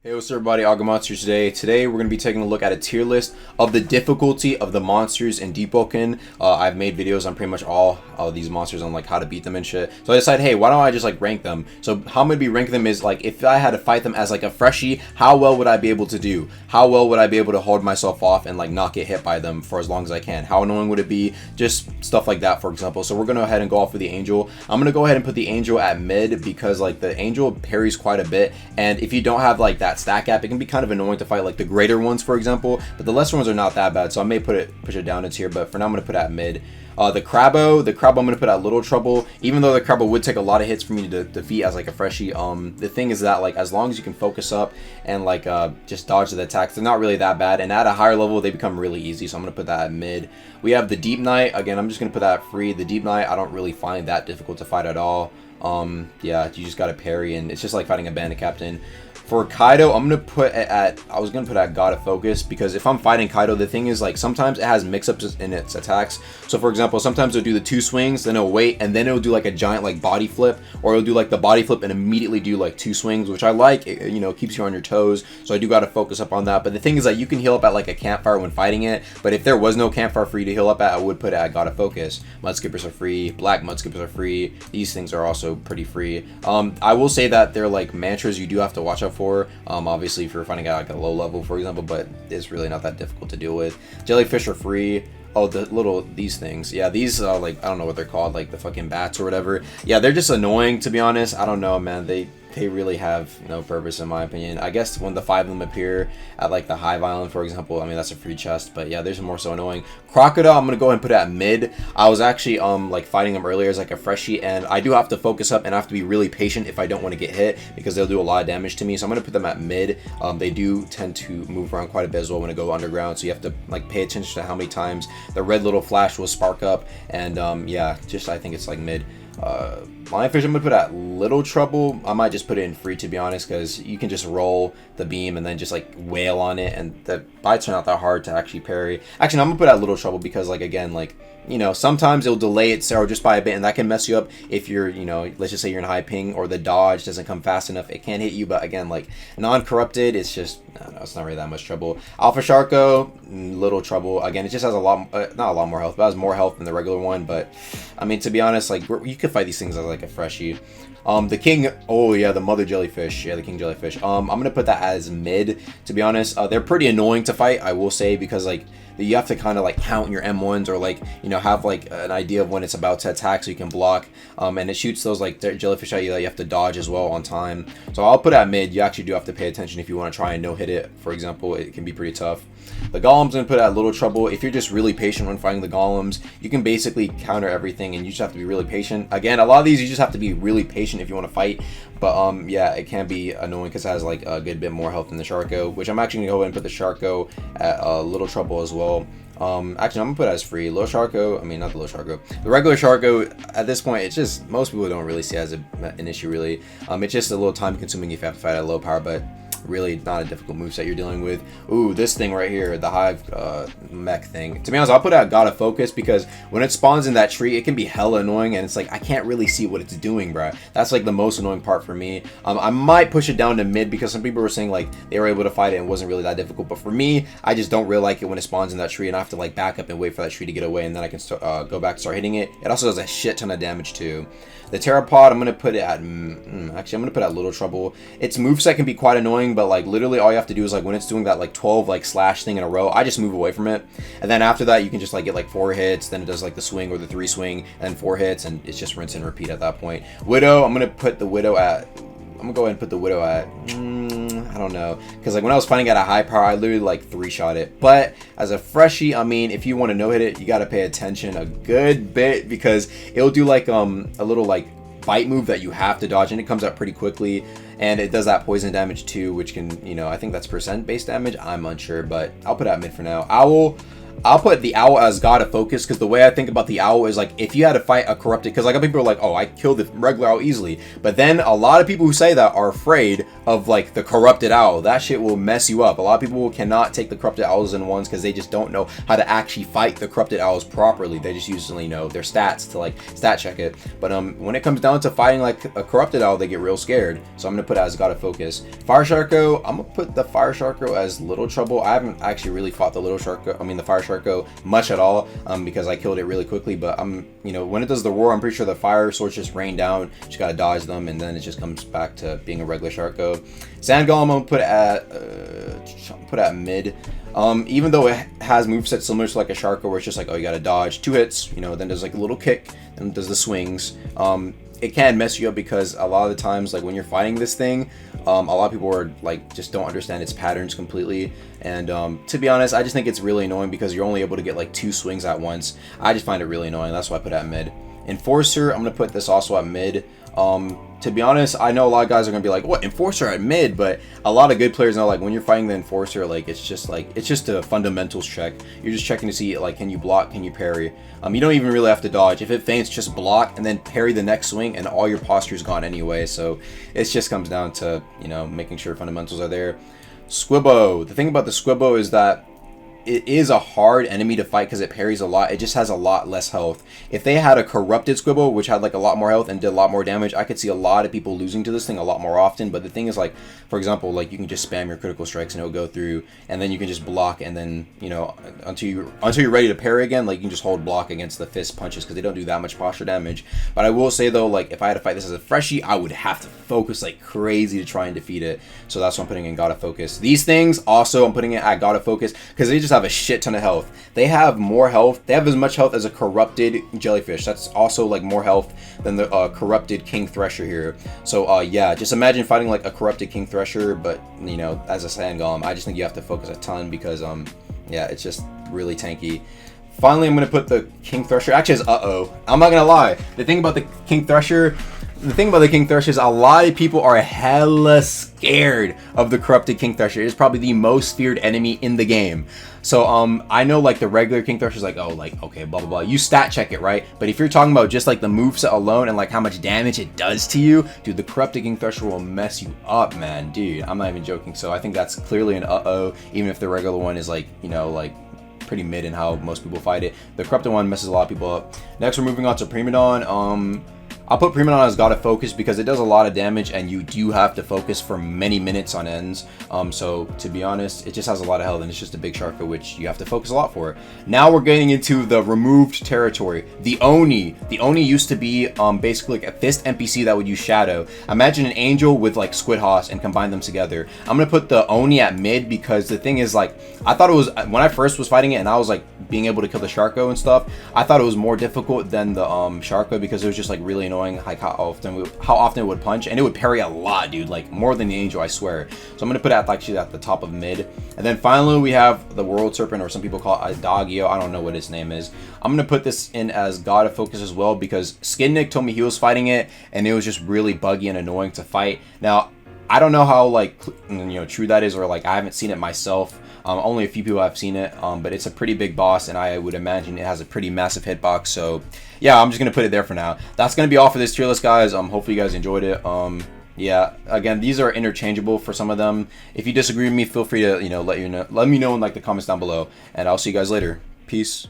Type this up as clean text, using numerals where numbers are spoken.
Hey, what's up everybody, Monsters today. Today we're going to be taking a look at a tier list of the difficulty of the monsters in Deepwoken. I've made videos on pretty much all of these monsters on like how to beat them and shit. So I decided, hey, why don't I just like rank them? So how I'm going to be ranking them is like if I had to fight them as like a freshie, how well would I be able to do? How well would I be able to hold myself off and like not get hit by them for as long as I can? How annoying would it be? Just stuff like that, for example. So we're going to go ahead and go off with the Angel. I'm going to go ahead and put the Angel at mid because like the Angel parries quite a bit, and if you don't have like that stack gap, it can be kind of annoying to fight like the greater ones, for example, but the lesser ones are not that bad, so I may push it down into here, but for now I'm going to put it at mid. The Crabbo I'm going to put at little trouble, even though the Crabbo would take a lot of hits for me to defeat as like a freshie. The thing is that like as long as you can focus up and like just dodge the attacks, they're not really that bad, and at a higher level they become really easy, so I'm going to put that at mid. We have the Deep Knight. Again, I'm just going to put that at free. The Deep Knight I don't really find that difficult to fight at all. Yeah, you just got to parry, and it's just like fighting a bandit captain. For Kaido, I'm going to put it at, I was going to put at God of Focus, because if I'm fighting Kaido, the thing is like sometimes it has mix-ups in its attacks. So for example, sometimes it'll do the 2 swings, then it'll wait, and then it'll do like a giant like body flip, or it'll do like the body flip and immediately do like 2 swings, which I like. It, you know, keeps you on your toes, so I do got to focus up on that. But the thing is that you can heal up at like a campfire when fighting it, but if there was no campfire for you to heal up at, I would put it at God of Focus. Mud skippers are free, black mud skippers are free, these things are also pretty free. I will say that they're like mantras you do have to watch out for. Obviously if you're finding out like a low level, for example, but it's really not that difficult to deal with. Jellyfish are free. Oh, these things. Yeah, these like I don't know what they're called, like the fucking bats or whatever. Yeah, they're just annoying, to be honest. I don't know, man. They really have no purpose in my opinion. I guess when the 5 of them appear at like the Hive Island, for example, I mean that's a free chest, but yeah, there's more so annoying. Crocodile, I'm gonna go ahead and put it at mid. I was actually like fighting them earlier as like a freshie, and I do have to focus up and I have to be really patient if I don't want to get hit, because they'll do a lot of damage to me. So I'm gonna put them at mid. They do tend to move around quite a bit as well when they go underground, so you have to like pay attention to how many times the red little flash will spark up, and yeah, just I think it's like mid. Lionfish I'm gonna put at little trouble. I might just put it in free, to be honest, because you can just roll the beam and then just like wail on it, and the bites are not that hard to actually parry. Actually, no, I'm gonna put at little trouble because like again, like, you know, sometimes it'll delay its arrow just by a bit, and that can mess you up if you're, you know, let's just say you're in high ping or the dodge doesn't come fast enough. It can hit you, but again, like non-corrupted, it's just, I don't know, it's not really that much trouble. Alpha Sharko, little trouble. Again, it just has a lot, not a lot more health, but it has more health than the regular one. But I mean, to be honest, like you could fight these things as like a freshie. The king, oh yeah, the mother jellyfish, yeah, the king jellyfish. I'm gonna put that as mid, to be honest. They're pretty annoying to fight, I will say, because like you have to kind of like count your M1s, or like, you know, have like an idea of when it's about to attack so you can block, and it shoots those like jellyfish at you that you have to dodge as well on time. So I'll put it at mid. You actually do have to pay attention if you want to try and no hit it, for example. It can be pretty tough. The golem's gonna put it at little trouble. If you're just really patient when fighting the golems, you can basically counter everything, and you just have to be really patient. Again, a lot of these you just have to be really patient if you want to fight, but yeah, it can be annoying because it has like a good bit more health than the Sharko, which I'm actually gonna go ahead and put the Sharko at little trouble as well. Actually, I'm gonna put it as free. Little Sharko, I mean not the little Sharko, the regular Sharko. At this point, it's just, most people don't really see it as an issue really. It's just a little time consuming if you have to fight at low power, but really not a difficult moveset you're dealing with. Ooh, this thing right here, the Hive mech thing. To be honest, I'll put out God of Focus, because when it spawns in that tree, it can be hella annoying, and it's like I can't really see what it's doing, bruh. That's like the most annoying part for me. I might push it down to mid, because some people were saying like they were able to fight it and it wasn't really that difficult, but for me, I just don't really like it when it spawns in that tree, and I have to like back up and wait for that tree to get away, and then I can go back and start hitting it. It also does a shit ton of damage too. The Pteropod, I'm gonna put it at actually I'm gonna put it at little trouble. Its moveset can be quite annoying, but like literally all you have to do is like when it's doing that like 12 like slash thing in a row, I just move away from it, and then after that you can just like get like 4 hits, then it does like the swing or the 3 swing, and 4 hits, and it's just rinse and repeat at that point. Widow, I'm gonna put the Widow at, I'm gonna go ahead and put the Widow at I don't know, because like when I was fighting at a high power, I literally like 3-shot it. But as a freshie, I mean, if you want to no hit it, you got to pay attention a good bit, because it'll do like a little like bite move that you have to dodge, and it comes out pretty quickly, and it does that poison damage too, which can, you know, I think that's percent base damage, I'm unsure, but I'll put it at mid for now. I'll put the owl as God of Focus, because the way I think about the owl is like if you had to fight a corrupted, because like people are like, oh, I killed the regular owl easily, but then a lot of people who say that are afraid of like the corrupted owl. That shit will mess you up. A lot of people cannot take the corrupted owls in ones because they just don't know how to actually fight the corrupted owls properly. They just usually know their stats to like stat check it, but when it comes down to fighting like a corrupted owl, they get real scared. So I'm gonna put it as God of Focus. Fire Sharko, I'm gonna put the Fire Sharko as Little Trouble. I haven't actually really fought the Fire Sharko much at all, because I killed it really quickly. But you know, when it does the roar, I'm pretty sure the fire swords just rain down. You just gotta dodge them, and then it just comes back to being a regular Sharko. Sand Golem, I'm gonna put at mid. Even though it has movesets similar to like a Sharko, where it's just like, oh, you gotta dodge 2 hits, you know, then there's like a little kick, and does the swings. It can mess you up because a lot of the times, like when you're fighting this thing, a lot of people are like just don't understand its patterns completely. And to be honest, I just think it's really annoying because you're only able to get like 2 swings at once. I just find it really annoying. That's why I put it at mid. Enforcer, I'm gonna put this also at mid. To be honest, I know a lot of guys are gonna be like, what, Enforcer at mid? But a lot of good players know, like, when you're fighting the Enforcer, like, it's just a fundamentals check. You're just checking to see, like, can you block, can you parry? You don't even really have to dodge. If it feints, just block and then parry the next swing, and all your posture's gone anyway. So it just comes down to, you know, making sure fundamentals are there. Squibbo. The thing about the Squibbo is that it is a hard enemy to fight because it parries a lot. It just has a lot less health. If they had a corrupted Squibbo, which had like a lot more health and did a lot more damage, I could see a lot of people losing to this thing a lot more often. But the thing is, like, for example, like, you can just spam your critical strikes and it'll go through, and then you can just block, and then, you know, until you're ready to parry again, like, you can just hold block against the fist punches because they don't do that much posture damage. But I will say though, like, if I had to fight this as a freshie, I would have to focus like crazy to try and defeat it. So that's what I'm putting in God of Focus. These things also I'm putting it at God of Focus because they just have a shit ton of health. They have more health. They have as much health as a corrupted jellyfish. That's also like more health than the corrupted King Thresher here. So yeah, just imagine fighting like a corrupted King Thresher, but you know, as a Sand Golem. I just think you have to focus a ton because yeah, it's just really tanky. Finally, I'm gonna put the King Thresher. Actually, it's I'm not gonna lie. The thing about the King Thresher is a lot of people are hella scared of the corrupted King Thresher. It is probably the most feared enemy in the game. So I know like the regular King Thresher is like, oh, like, okay, blah blah blah. You stat check it, right? But if you're talking about just like the moveset alone and like how much damage it does to you, dude, the corrupted King Thresher will mess you up, man. Dude, I'm not even joking. So I think that's clearly an even if the regular one is like, you know, like pretty mid in how most people fight it. The corrupted one messes a lot of people up. Next, we're moving on to Primadon. I'll put Primadon as God of Focus because it does a lot of damage and you do have to focus for many minutes on ends. So to be honest, it just has a lot of health and it's just a big Sharko, which you have to focus a lot for. Now we're getting into the removed territory. The Oni. The Oni used to be basically like a fist NPC that would use Shadow. Imagine an angel with like Squid Hoss and combine them together. I'm gonna put the Oni at mid because the thing is, like, I thought it was, when I first was fighting it and I was like being able to kill the Sharko and stuff, I thought it was more difficult than the Sharko because it was just like really annoying, like how often it would punch, and it would parry a lot, dude, like more than the angel, I swear. So I'm gonna put it actually at the top of mid. And then finally we have the World Serpent, or some people call it Adagio. I don't know what his name is. I'm gonna put this in as God of Focus as well because Skinnick told me he was fighting it and it was just really buggy and annoying to fight. Now I don't know how, like, you know, true that is, or like I haven't seen it myself. Only a few people have seen it, but it's a pretty big boss, and I would imagine it has a pretty massive hitbox. So yeah, I'm just gonna put it there for now. That's gonna be all for this tier list, guys. Hopefully you guys enjoyed it. Yeah, again, these are interchangeable for some of them. If you disagree with me, feel free to, you know, let me know in like the comments down below, and I'll see you guys later. Peace.